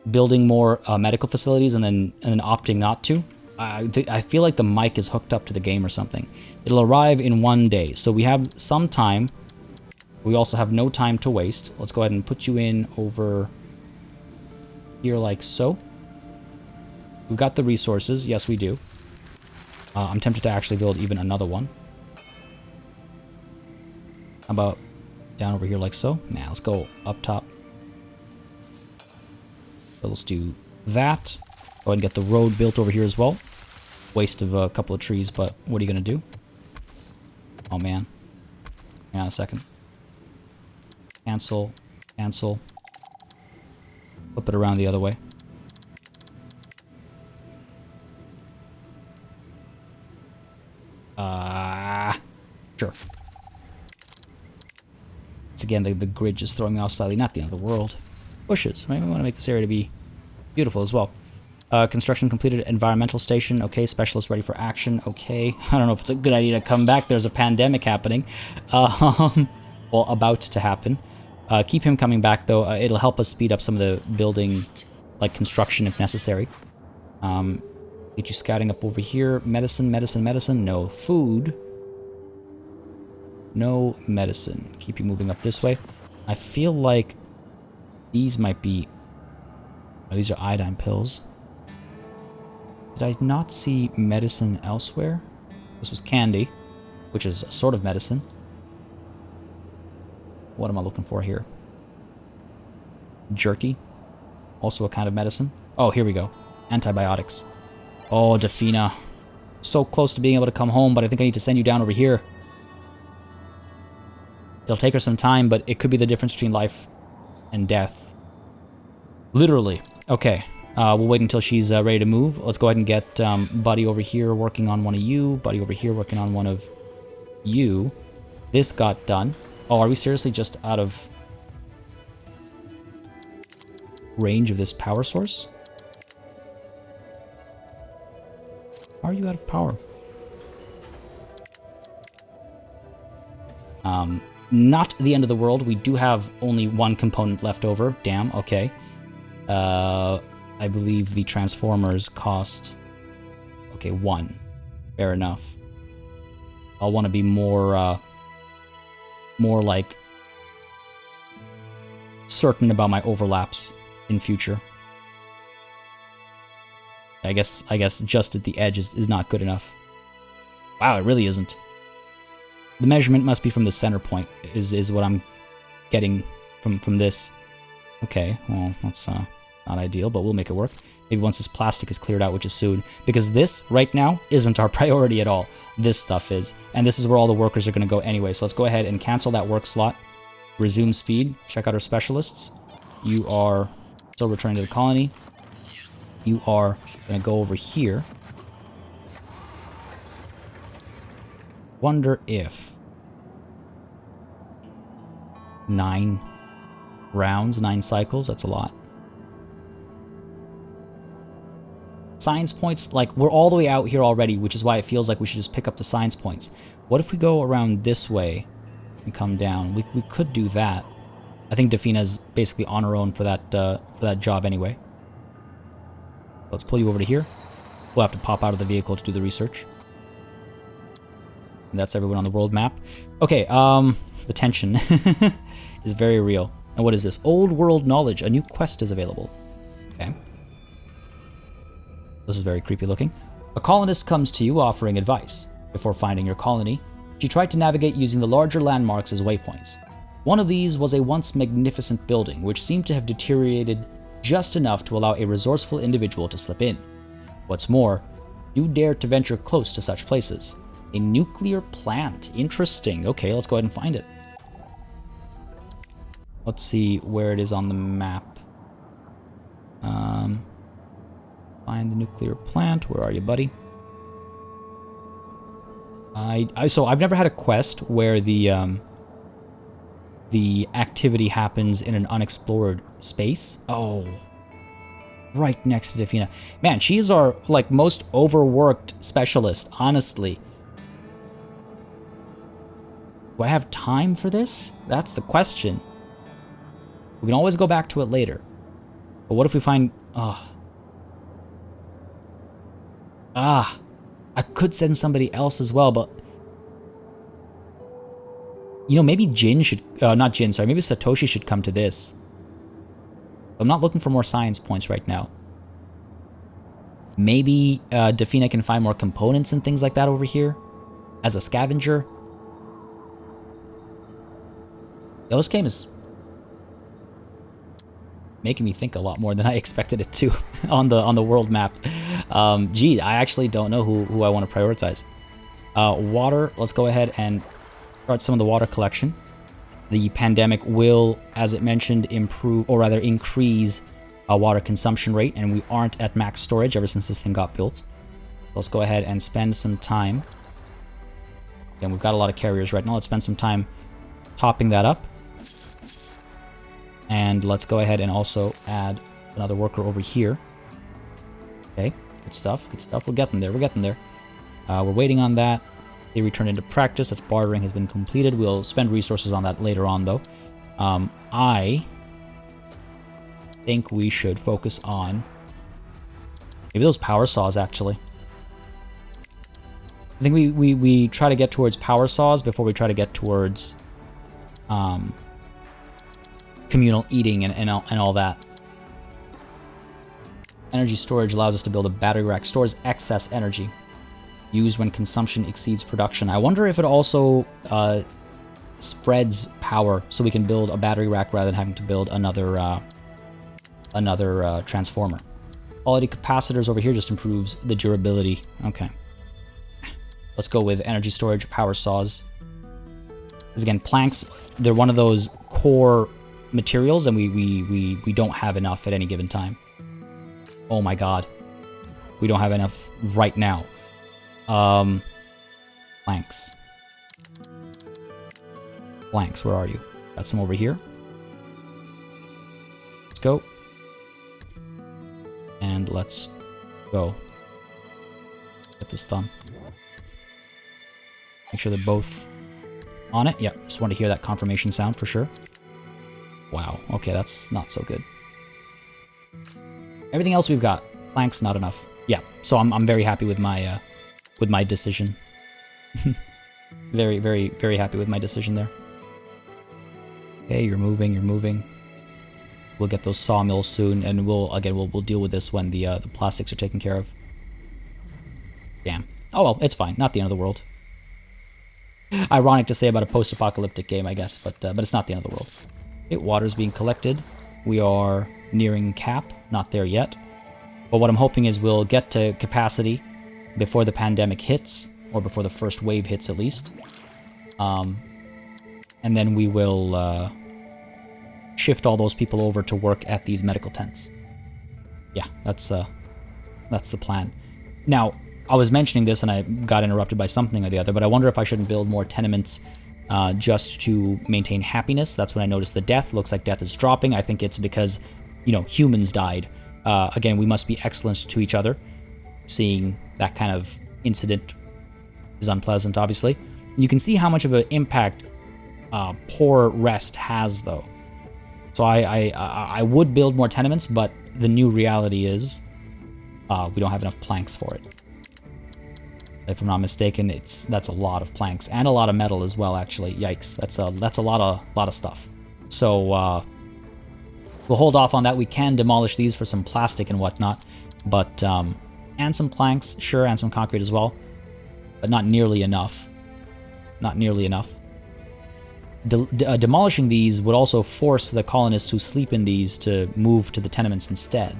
building more medical facilities and then opting not to? I feel like the mic is hooked up to the game or something. It'll arrive in 1 day, so we have some time. We also have no time to waste. Let's go ahead and put you in over here like so. We've got the resources. Yes, we do. I'm tempted to actually build even another one. How about down over here like so? Nah, let's go up top. So let's do that. Go ahead and get the road built over here as well. Waste of a couple of trees, but what are you going to do? Oh, man. Hang on a second. Cancel. Cancel. Flip it around the other way. Sure. It's again, the grid just throwing me off slightly. Not the end of the world. Bushes, right? We want to make this area to be beautiful as well. Construction completed. Environmental station. Okay. Specialist ready for action. Okay. I don't know if it's a good idea to come back. There's a pandemic happening. Well, about to happen. Keep him coming back, though. It'll help us speed up some of the building, like, construction if necessary. Get you scouting up over here. Medicine, medicine, medicine. No. Food. No medicine. Keep you moving up this way. I feel like these might be... Oh, these are iodine pills. Did I not see medicine elsewhere? This was candy, which is a sort of medicine. What am I looking for here? Jerky. Also a kind of medicine. Oh, here we go. Antibiotics. Oh, Defina. So close to being able to come home, but I think I need to send you down over here. It'll take her some time, but it could be the difference between life and death. Literally. Okay. We'll wait until she's ready to move. Let's go ahead and get Buddy over here working on one of you. Buddy over here working on one of you. This got done. Oh, are we seriously just out of range of this power source? How are you out of power? Not the end of the world. We do have only one component left over. Damn, okay. I believe the transformers cost... Okay, 1. Fair enough. I'll want to be more like certain about my overlaps in future. I guess just at the edge is not good enough. Wow, it really isn't. The measurement must be from the center point, is what I'm getting from this. Okay, well, that's not ideal, but we'll make it work. Maybe once this plastic is cleared out, which is soon. Because this, right now, isn't our priority at all. This stuff is. And this is where all the workers are going to go anyway. So let's go ahead and cancel that work slot. Resume speed. Check out our specialists. You are still returning to the colony. You are going to go over here. Wonder if 9 rounds, 9 cycles, that's a lot. Science points, like, we're all the way out here already, which is why it feels like we should just pick up the science points. What if we go around this way and come down? We could do that. I think Defina's basically on her own for that job anyway. Let's pull you over to here. We'll have to pop out of the vehicle to do the research. And that's everyone on the world map. Okay, the tension is very real. And what is this? Old world knowledge. A new quest is available. Okay. This is very creepy looking. A colonist comes to you offering advice. Before finding your colony, she tried to navigate using the larger landmarks as waypoints. One of these was a once magnificent building which seemed to have deteriorated just enough to allow a resourceful individual to slip in. What's more, you dared to venture close to such places. A nuclear plant. Interesting. Okay, let's go ahead and find it. Let's see where it is on the map. Find the nuclear plant. Where are you, buddy? So I've never had a quest where the activity happens in an unexplored space. Oh, right next to Defina. Man, she's our, like, most overworked specialist, honestly. Do I have time for this? That's the question. We can always go back to it later. But what if we find... I could send somebody else as well, but... You know, maybe Jin should... not Jin, sorry. Maybe Satoshi should come to this. I'm not looking for more science points right now. Maybe Defina can find more components and things like that over here as a scavenger. This game is making me think a lot more than I expected it to on the world map. Gee, I actually don't know who I want to prioritize. Water, let's go ahead and start some of the water collection. The pandemic will, as it mentioned, improve, or rather increase water consumption rate, and we aren't at max storage ever since this thing got built. Let's go ahead and spend some time. Again, we've got a lot of carriers right now. Let's spend some time topping that up. And let's go ahead and also add another worker over here. Okay, good stuff, good stuff. We're getting there, we're getting there. We're waiting on that. They return into practice. That's bartering has been completed. We'll spend resources on that later on, though. I think we should focus on maybe those power saws, actually. I think we try to get towards power saws before we try to get towards communal eating and all that. Energy storage allows us to build a battery rack. Stores excess energy. Used when consumption exceeds production. I wonder if it also spreads power, so we can build a battery rack rather than having to build another transformer. Quality capacitors over here just improves the durability. Okay. Let's go with energy storage, power saws. Because again, planks, they're one of those core materials, and we don't have enough at any given time. Oh my god. We don't have enough right now. Planks. Planks, where are you? Got some over here. Let's go. And let's go. Get this done. Make sure they're both on it. Yep, just want to hear that confirmation sound for sure. Wow, okay, that's not so good. Everything else we've got. Planks, not enough. Yeah, so I'm very happy with my decision. Very, very, very happy with my decision there. Okay, you're moving, you're moving. We'll get those sawmills soon, and we'll deal with this when the plastics are taken care of. Damn. Oh well, it's fine. Not the end of the world. Ironic to say about a post-apocalyptic game, I guess, but it's not the end of the world. Okay, water's being collected. We are nearing cap. Not there yet. But what I'm hoping is we'll get to capacity before the pandemic hits, or before the first wave hits at least. And then we will shift all those people over to work at these medical tents. Yeah, that's the plan. Now, I was mentioning this and I got interrupted by something or the other, but I wonder if I shouldn't build more tenements just to maintain happiness. That's when I noticed the death. Looks like death is dropping. I think it's because, you know, humans died. Again, we must be excellent to each other. Seeing that kind of incident is unpleasant, obviously. You can see how much of an impact poor rest has, though. So I would build more tenements, but the new reality is we don't have enough planks for it. If I'm not mistaken, that's a lot of planks and a lot of metal as well. Actually, yikes, that's a lot of stuff. So we'll hold off on that. We can demolish these for some plastic and whatnot, but and some planks, sure, and some concrete as well, but not nearly enough. Not nearly enough. Demolishing these would also force the colonists who sleep in these to move to the tenements instead,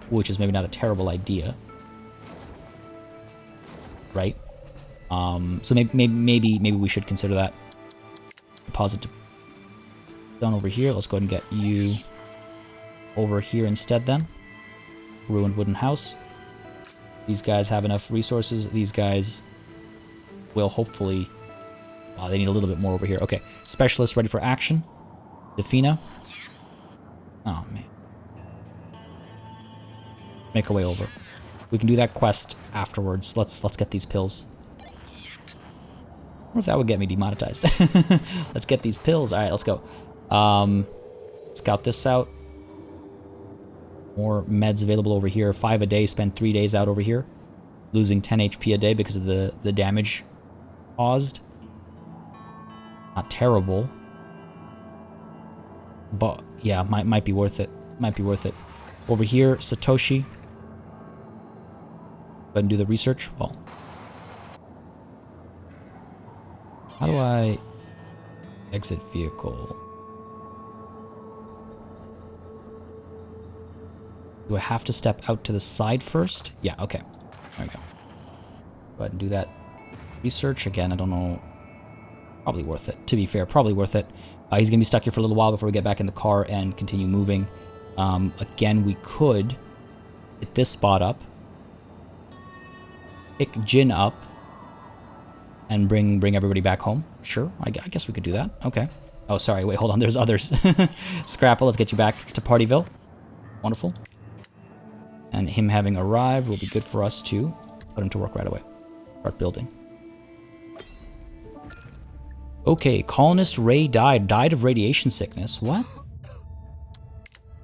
which is maybe not a terrible idea. Right? So maybe we should consider that. Deposit down over here. Let's go ahead and get you over here instead then. Ruined wooden house. These guys have enough resources. These guys will hopefully... they need a little bit more over here. Okay. Specialist ready for action. Defina. Oh, man. make our way over. We can do that quest afterwards. Let's get these pills. I wonder if that would get me demonetized. Let's get these pills. All right, let's go. Scout this out. More meds available over here. 5 a day. Spend 3 days out over here. Losing 10 HP a day because of the damage caused. Not terrible. But, yeah, might be worth it. Might be worth it. Over here, Satoshi. Go ahead and do the research. Well, how do I exit vehicle? Do I have to step out to the side first? Yeah, okay. There we go. Go ahead and do that research. Again, I don't know. Probably worth it. To be fair, probably worth it. He's going to be stuck here for a little while before we get back in the car and continue moving. Again, we could hit this spot up. Pick Jin up. And bring everybody back home. Sure, I guess we could do that. Okay. Oh, sorry. Wait, hold on. There's others. Scrapple, let's get you back to Partyville. Wonderful. And him having arrived will be good for us to put him to work right away. Start building. Okay, colonist Ray died of radiation sickness. What?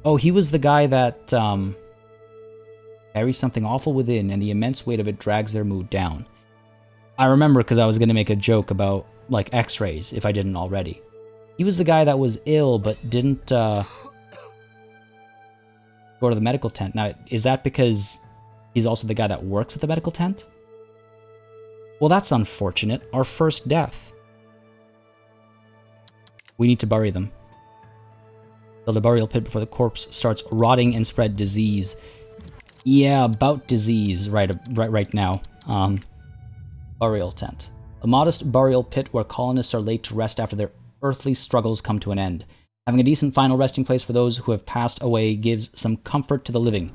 Oh, he was the guy that carries something awful within, and the immense weight of it drags their mood down. I remember because I was going to make a joke about, like, x-rays, if I didn't already. He was the guy that was ill, but didn't go to the medical tent. Now, is that because he's also the guy that works at the medical tent? Well, that's unfortunate. Our first death. We need to bury them. Build a burial pit before the corpse starts rotting and spread disease. Yeah, about disease right now. Burial tent. A modest burial pit where colonists are laid to rest after their earthly struggles come to an end. Having a decent final resting place for those who have passed away gives some comfort to the living.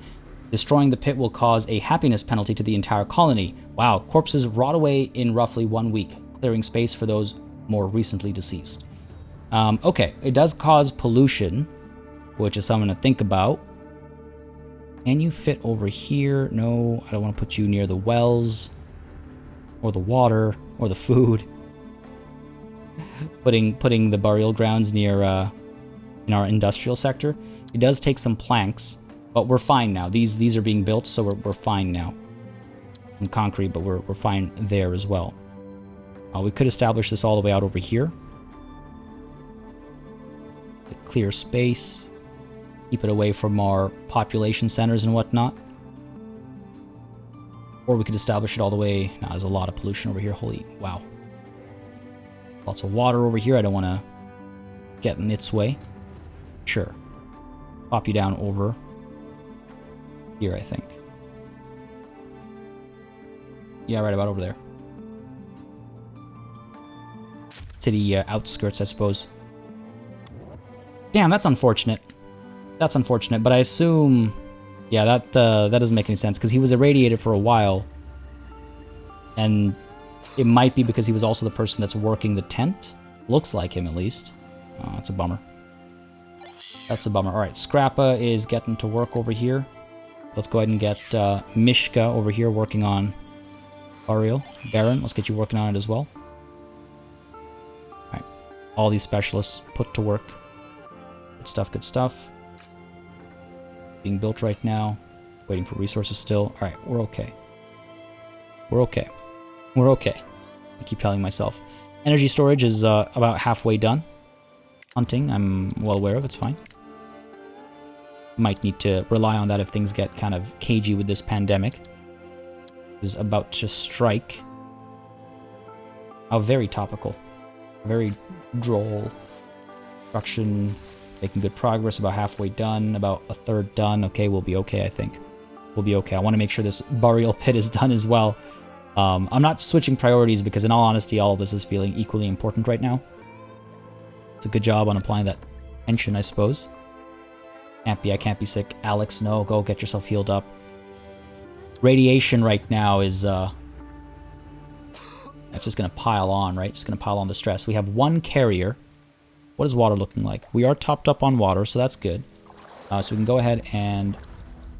Destroying the pit will cause a happiness penalty to the entire colony. Wow, corpses rot away in roughly 1 week, clearing space for those more recently deceased. Okay, it does cause pollution, which is something to think about. Can you fit over here? No, I don't want to put you near the wells, or the water, or the food. Putting the burial grounds near in our industrial sector. It does take some planks, but we're fine now. These are being built, so we're fine now. In concrete, but we're fine there as well. We could establish this all the way out over here. Clear space. Keep it away from our population centers and whatnot. Or we could establish it all the way... Nah, there's a lot of pollution over here. Holy... Wow. Lots of water over here. I don't want to get in its way. Sure. Pop you down over here, I think. Yeah, right about over there. City outskirts, I suppose. Damn, that's unfortunate. That's unfortunate, but I assume... Yeah, that doesn't make any sense, because he was irradiated for a while. And it might be because he was also the person that's working the tent. Looks like him, at least. Oh, that's a bummer. That's a bummer. Alright, Scrappa is getting to work over here. Let's go ahead and get Mishka over here working on Ariel. Baron, let's get you working on it as well. Alright, all these specialists put to work. Good stuff, good stuff. Being built right now. Waiting for resources still. Alright, we're okay. We're okay. We're okay. I keep telling myself. Energy storage is about halfway done. Hunting, I'm well aware of. It's fine. Might need to rely on that if things get kind of cagey with this pandemic. Is about to strike. Oh, very topical. Very droll. Construction... Making good progress, about halfway done, about a third done. Okay, we'll be okay, I think. We'll be okay. I want to make sure this burial pit is done as well. I'm not switching priorities because, in all honesty, all of this is feeling equally important right now. It's a good job on applying that tension, I suppose. I can't be sick. Alex, no, go get yourself healed up. Radiation right now is, that's just going to pile on, right? Just going to pile on the stress. We have one carrier. What is water looking like? We are topped up on water, so that's good. So we can go ahead and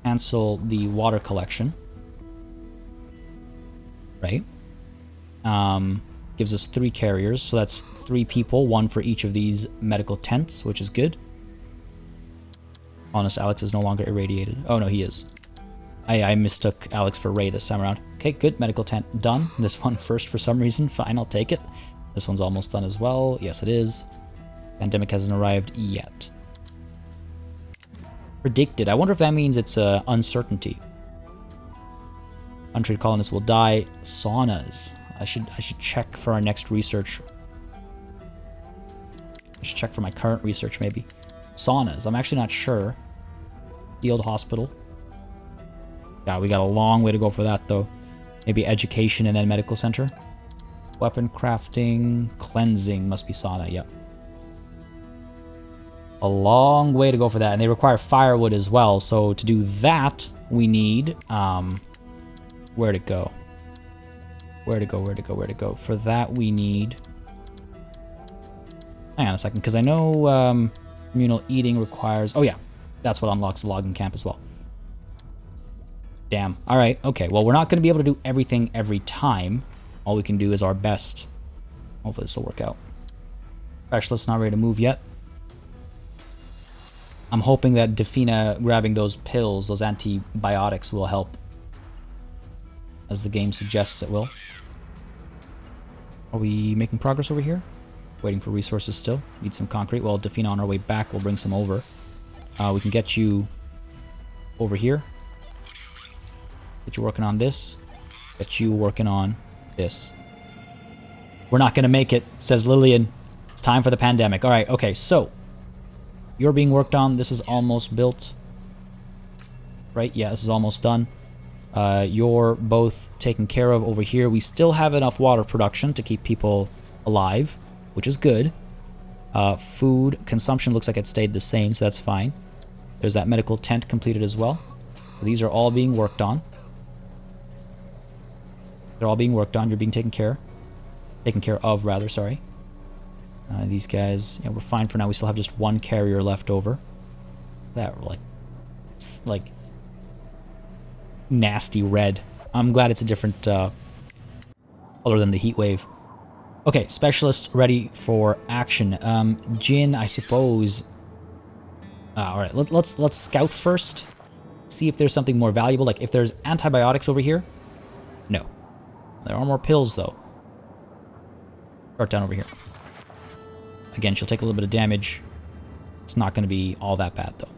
cancel the water collection. Right? Gives us 3 carriers, so that's 3 people, 1 for each of these medical tents, which is good. Honest, Alex is no longer irradiated. Oh no, he is. I mistook Alex for Ray this time around. Okay, good. Medical tent done. This one first for some reason. Fine, I'll take it. This one's almost done as well. Yes, it is. Pandemic hasn't arrived yet. Predicted. I wonder if that means it's uncertainty. Untreated colonists will die. Saunas. I should check for our next research. I should check for my current research, maybe. Saunas. I'm actually not sure. Field hospital. Yeah, we got a long way to go for that, though. Maybe education and then medical center. Weapon crafting, cleansing must be sauna. Yep. A long way to go for that, and they require firewood as well. So to do that, we need where to go? Where to go? For that, we need. Hang on a second, because I know communal eating requires. Oh yeah, that's what unlocks the logging camp as well. Damn. All right. Okay. Well, we're not going to be able to do everything every time. All we can do is our best. Hopefully this will work out. Specialist's not ready to move yet. I'm hoping that Defina grabbing those pills, those antibiotics, will help. As the game suggests it will. Are we making progress over here? Waiting for resources still. Need some concrete. Well, Defina on our way back will bring some over. We can get you over here. Get you working on this. Get you working on this. We're not going to make it, says Lillian. It's time for the pandemic. All right, okay, so. You're being worked on. This is almost built. Right? Yeah, this is almost done. You're both taken care of over here. We still have enough water production to keep people alive, which is good. Food consumption looks like it stayed the same, so that's fine. There's that medical tent completed as well. So these are all being worked on. They're all being worked on. You're being taken care of, rather, sorry. These guys, yeah, we're fine for now. We still have just 1 carrier left over. That, like nasty red. I'm glad it's a different color than the heat wave. Okay, specialists ready for action. Jin, I suppose. All right, let's scout first. See if there's something more valuable. Like if there's antibiotics over here. No. There are more pills, though. Start down over here. Again, she'll take a little bit of damage. It's not going to be all that bad, though.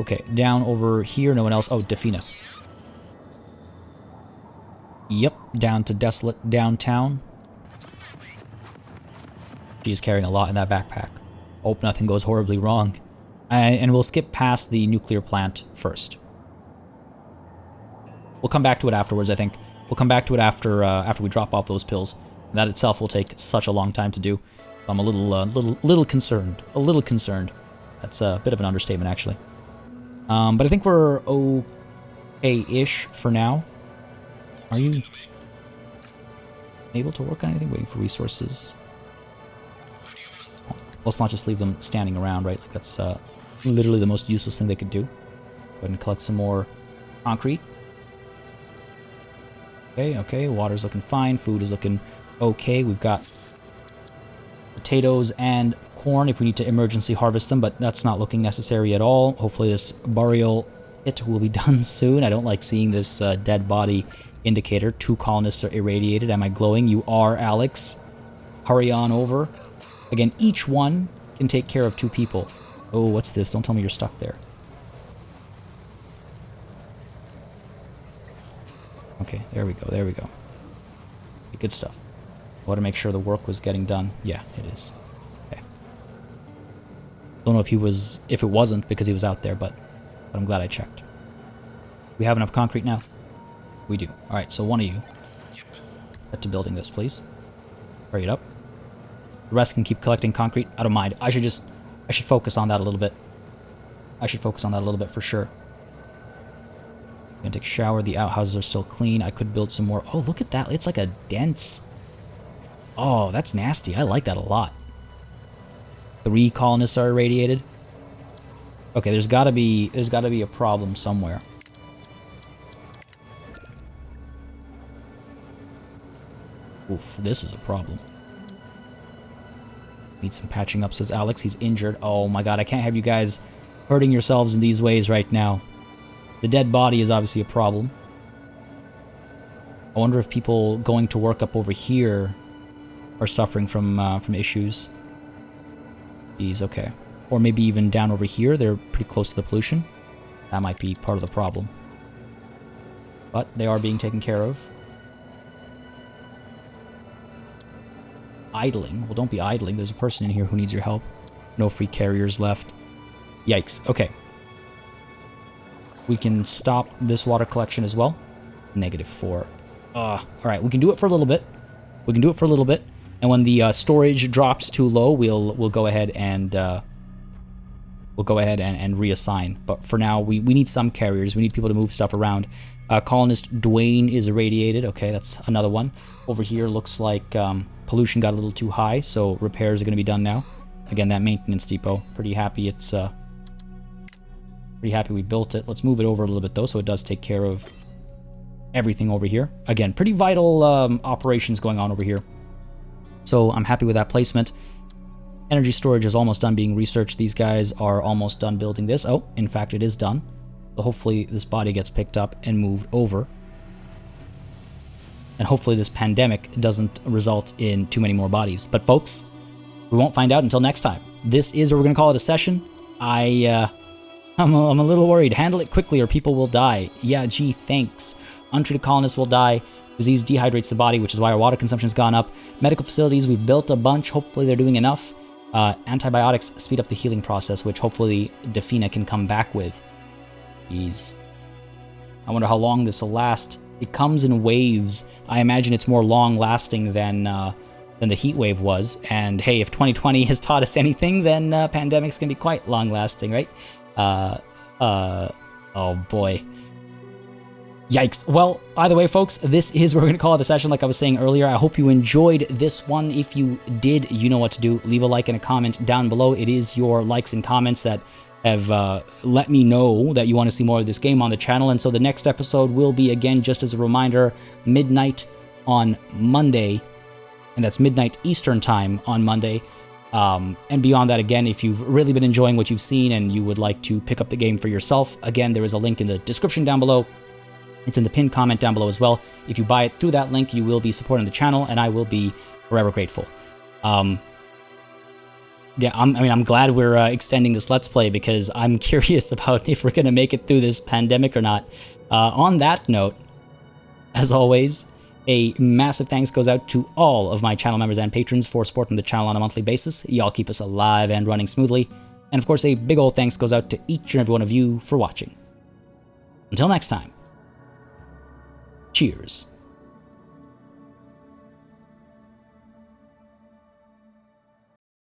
Okay, down over here. No one else. Oh, Defina. Yep, down to desolate downtown. She's carrying a lot in that backpack. Hope nothing goes horribly wrong. And we'll skip past the nuclear plant first. We'll come back to it afterwards, I think. We'll come back to it after we drop off those pills. And that itself will take such a long time to do. I'm a little concerned. A little concerned. That's a bit of an understatement, actually. But I think we're okay-ish for now. Are you able to work on anything? Waiting for resources. Let's not just leave them standing around, right? Like that's literally the most useless thing they could do. Go ahead and collect some more concrete. Okay. Water's looking fine. Food is looking okay. We've got potatoes and corn if we need to emergency harvest them, but that's not looking necessary at all. Hopefully this burial pit will be done soon. I don't like seeing this dead body indicator. 2 colonists are irradiated. Am I glowing? You are, Alex. Hurry on over. Again, each one can take care of 2 people. Oh, what's this? Don't tell me you're stuck there. Okay, there we go. Good stuff. I want to make sure the work was getting done. Yeah, it is. Okay. Don't know if it wasn't because he was out there, but I'm glad I checked. We have enough concrete now? We do. Alright, so one of you get to building this, please. Hurry it up. The rest can keep collecting concrete. I don't mind. I should focus on that a little bit. For sure. I'm gonna take a shower. The outhouses are still clean. I could build some more. Oh, look at that. It's like a dense. Oh, that's nasty. I like that a lot. 3 colonists are irradiated. Okay, there's gotta be a problem somewhere. Oof, this is a problem. Need some patching up, says Alex. He's injured. Oh my god, I can't have you guys hurting yourselves in these ways right now. The dead body is obviously a problem. I wonder if people going to work up over here are suffering from issues. Geez, okay. Or maybe even down over here, they're pretty close to the pollution. That might be part of the problem. But they are being taken care of. Idling? Well, don't be idling. There's a person in here who needs your help. No free carriers left. Yikes. Okay. We can stop this water collection as well. -4. Alright, we can do it for a little bit. We can do it for a little bit. And when the storage drops too low, we'll go ahead and reassign. But for now, we need some carriers. We need people to move stuff around. Colonist Dwayne is irradiated. Okay, that's another one. Over here looks like pollution got a little too high, so repairs are going to be done now. Again, that maintenance depot. Pretty happy it's pretty happy we built it. Let's move it over a little bit though, so it does take care of everything over here. Again, pretty vital operations going on over here. So I'm happy with that placement. Energy storage is almost done being researched. These guys are almost done building this. Oh, in fact, it is done. So hopefully this body gets picked up and moved over. And hopefully this pandemic doesn't result in too many more bodies. But folks, we won't find out until next time. This is where we're going to call it a session. I'm a little worried. Handle it quickly or people will die. Yeah, gee, thanks. Untreated colonists will die. Disease dehydrates the body, which is why our water consumption has gone up. Medical facilities, we've built a bunch. Hopefully they're doing enough. Antibiotics speed up the healing process, which hopefully Defina can come back with. Jeez. I wonder how long this will last. It comes in waves. I imagine it's more long-lasting than the heat wave was. And hey, if 2020 has taught us anything, then pandemics can be quite long-lasting, right? Oh boy. Yikes. Well, either way, folks, this is where we're going to call it a session, like I was saying earlier. I hope you enjoyed this one. If you did, you know what to do. Leave a like and a comment down below. It is your likes and comments that have let me know that you want to see more of this game on the channel. And so the next episode will be, again, just as a reminder, midnight on Monday. And that's midnight Eastern time on Monday. And beyond that, again, if you've really been enjoying what you've seen and you would like to pick up the game for yourself, again, there is a link in the description down below. It's in the pinned comment down below as well. If you buy it through that link, you will be supporting the channel, and I will be forever grateful. Yeah, I'm glad we're extending this Let's Play because I'm curious about if we're going to make it through this pandemic or not. On that note, as always, a massive thanks goes out to all of my channel members and patrons for supporting the channel on a monthly basis. Y'all keep us alive and running smoothly. And of course, a big old thanks goes out to each and every one of you for watching. Until next time. Cheers.